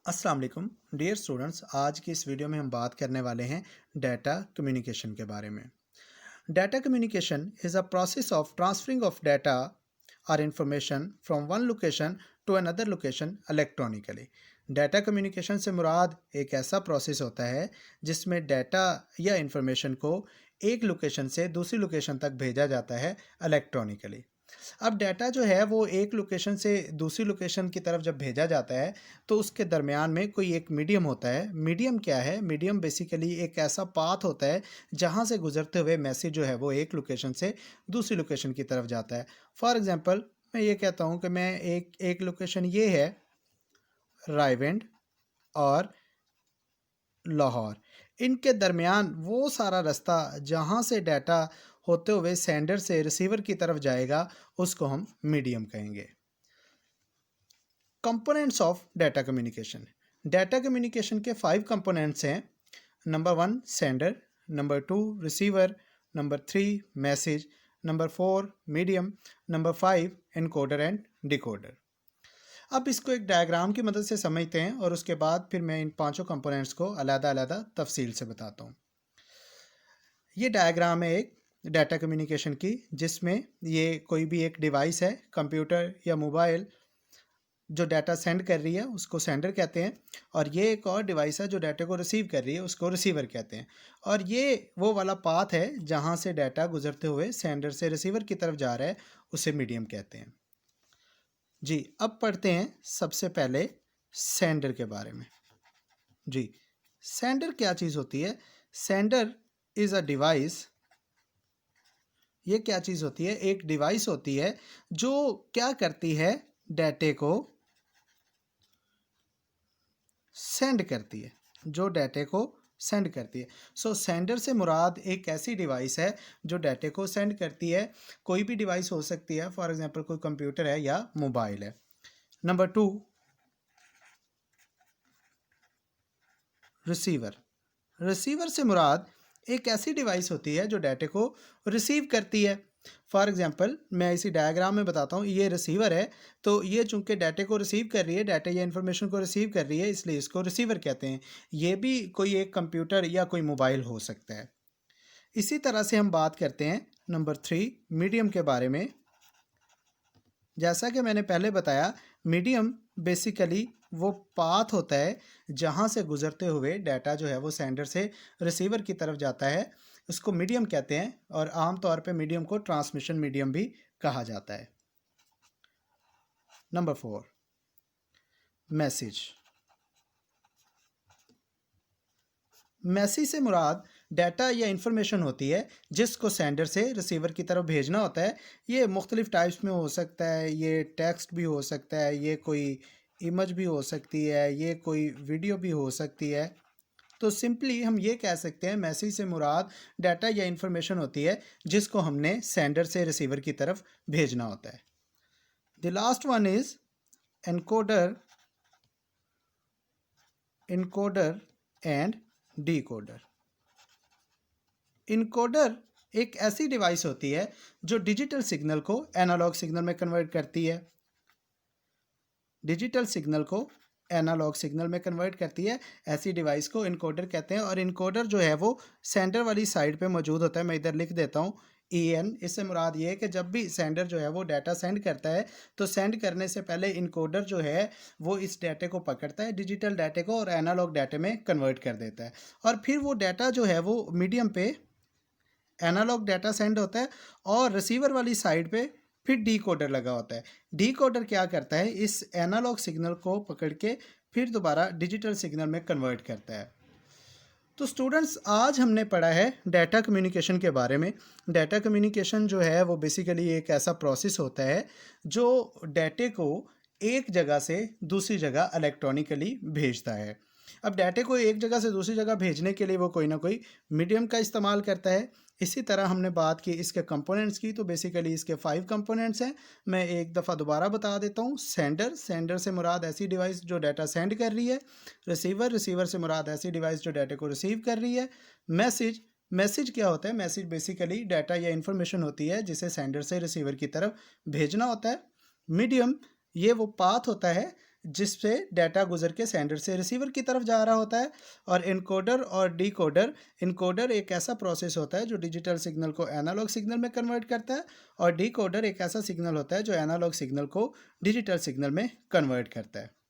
अस्सलाम वालेकुम dear students. आज की इस वीडियो में हम बात करने वाले हैं डाटा कम्युनिकेशन के बारे में। Data communication is a process of transferring of data और information from one location to another location electronically. Data communication से मुराद एक ऐसा प्रोसेस होता है जिसमें डाटा या इंफॉर्मेशन को एक लोकेशन से दूसरी लोकेशन तक भेजा जाता है इलेक्ट्रॉनिकली। अब डाटा जो है वो एक लोकेशन से दूसरी लोकेशन की तरफ जब भेजा जाता है तो उसके दरमियान में कोई एक मीडियम होता है। मीडियम क्या है? मीडियम बेसिकली एक ऐसा पाथ होता है जहाँ से गुजरते हुए मैसेज जो है वो एक लोकेशन से दूसरी लोकेशन की तरफ जाता है। फॉर एग्जांपल मैं ये कहता हूँ कि मैं एक एक लोकेशन ये है रायवेंड और लाहौर, इनके दरमियान वो सारा रास्ता जहाँ से डाटा होते हुए सेंडर से रिसीवर की तरफ जाएगा उसको हम मीडियम कहेंगे। कंपोनेंट्स ऑफ डाटा कम्युनिकेशन के 5 कंपोनेंट्स हैं। Number 1 sender, number 2 receiver, number 3 message, number 4 medium, number 5 encoder and decoder. अब इसको एक डायग्राम की मदद से समझते हैं और उसके बाद फिर मैं इन पांचों कंपोनेंट्स को अलग-अलग तफसील से बताता हूँ। ये डायग्राम है एक डाटा कम्युनिकेशन की, जिसमें ये कोई भी एक डिवाइस है, कंप्यूटर या मोबाइल, जो डाटा सेंड कर रही है उसको सेंडर कहते हैं, और ये एक और डिवाइस है जो डाटा को रिसीव कर रही है उसको रिसीवर कहते हैं। और ये वो वाला पाथ है जहाँ से डाटा गुजरते हुए सेंडर से रिसीवर की तरफ जा रहा है, उसे मीडियम कहते हैं। जी, अब पढ़ते हैं सबसे पहले सेंडर के बारे में। जी, सेंडर क्या चीज़ होती है? Sender is a device. ये क्या चीज़ होती है? एक डिवाइस होती है जो क्या करती है? डाटे को सेंड करती है, जो डाटे को सेंड करती है। सो सेंडर से मुराद एक ऐसी डिवाइस है जो डाटे को सेंड करती है। कोई भी डिवाइस हो सकती है, फॉर एग्जांपल कोई कंप्यूटर है या मोबाइल है। Number 2 receiver. रिसीवर से मुराद एक ऐसी डिवाइस होती है जो डाटे को रिसीव करती है। फॉर एग्जांपल मैं इसी डायग्राम में बताता हूँ, ये रिसीवर है, तो ये चूंकि डाटे को रिसीव कर रही है, डाटा या इन्फॉर्मेशन को रिसीव कर रही है, इसलिए इसको रिसीवर कहते हैं। ये भी कोई एक कंप्यूटर या कोई मोबाइल हो सकता है। इसी तरह से हम बात करते हैं नंबर 3 मीडियम के बारे में। जैसा कि मैंने पहले बताया, मीडियम बेसिकली वो पाथ होता है जहाँ से गुजरते हुए डाटा जो है वो सेंडर से रिसीवर की तरफ जाता है, उसको मीडियम कहते हैं, और आम तौर पे मीडियम को ट्रांसमिशन मीडियम भी कहा जाता है। Number 4 message. मैसेज से मुराद डाटा या इंफॉर्मेशन होती है जिसको सेंडर से रिसीवर की तरफ भेजना होता है। ये मुख्तलिफ टाइप्स में हो सकता है, ये टेक्स्ट भी हो सकता है, ये कोई इमेज भी हो सकती है, ये कोई वीडियो भी हो सकती है। तो सिंपली हम ये कह सकते हैं मैसेज से मुराद डाटा या इंफॉर्मेशन होती है जिसको हमने सेंडर से रिसीवर की तरफ भेजना होता है। The last one is encoder, encoder and decoder. Encoder एक ऐसी डिवाइस होती है जो डिजिटल सिग्नल को एनालॉग सिग्नल में कन्वर्ट करती है। डिजिटल सिग्नल को एनालॉग सिग्नल में कन्वर्ट करती है, ऐसी डिवाइस को इनकोडर कहते हैं। और इनकोडर जो है वो सेंडर वाली साइड पे मौजूद होता है। मैं इधर लिख देता हूँ EN। इससे मुराद ये है कि जब भी सेंडर जो है वो डाटा सेंड करता है तो सेंड करने से पहले इनकोडर जो है वो इस डाटे को पकड़ता है, डिजिटल डाटे को, और एनालॉग डाटे में कन्वर्ट कर देता है। और फिर वो डाटा जो है वो मीडियम पे एनालॉग डाटा सेंड होता है, और रिसीवर वाली साइड पे फिर डीकोडर लगा होता है। डीकोडर क्या करता है? इस एनालॉग सिग्नल को पकड़ के फिर दोबारा डिजिटल सिग्नल में कन्वर्ट करता है। तो स्टूडेंट्स, आज हमने पढ़ा है डाटा कम्युनिकेशन के बारे में। डाटा कम्युनिकेशन जो है वो बेसिकली एक ऐसा प्रोसेस होता है जो डाटे को एक जगह से दूसरी जगह इलेक्ट्रॉनिकली भेजता है। अब डाटे को एक जगह से दूसरी जगह भेजने के लिए वो कोई ना कोई मीडियम का इस्तेमाल करता है। इसी तरह हमने बात की इसके कंपोनेंट्स की, तो बेसिकली इसके 5 कंपोनेंट्स हैं। मैं एक दफ़ा दोबारा बता देता हूँ। सेंडर, सेंडर से मुराद ऐसी डिवाइस जो डाटा सेंड कर रही है। रिसीवर, रिसीवर से मुराद ऐसी डिवाइस जो डाटा को रिसीव कर रही है। मैसेज, मैसेज क्या होता है? मैसेज बेसिकली डाटा या इन्फॉर्मेशन होती है जिसे सेंडर से रिसीवर की तरफ भेजना होता है। मीडियम, ये वो पाथ होता है जिससे डाटा गुजर के सेंडर से रिसीवर की तरफ जा रहा होता है। और इनकोडर और डिकोडर, इनकोडर एक ऐसा प्रोसेस होता है जो डिजिटल सिग्नल को एनालॉग सिग्नल में कन्वर्ट करता है, और डिकोडर एक ऐसा सिग्नल होता है जो एनालॉग सिग्नल को डिजिटल सिग्नल में कन्वर्ट करता है।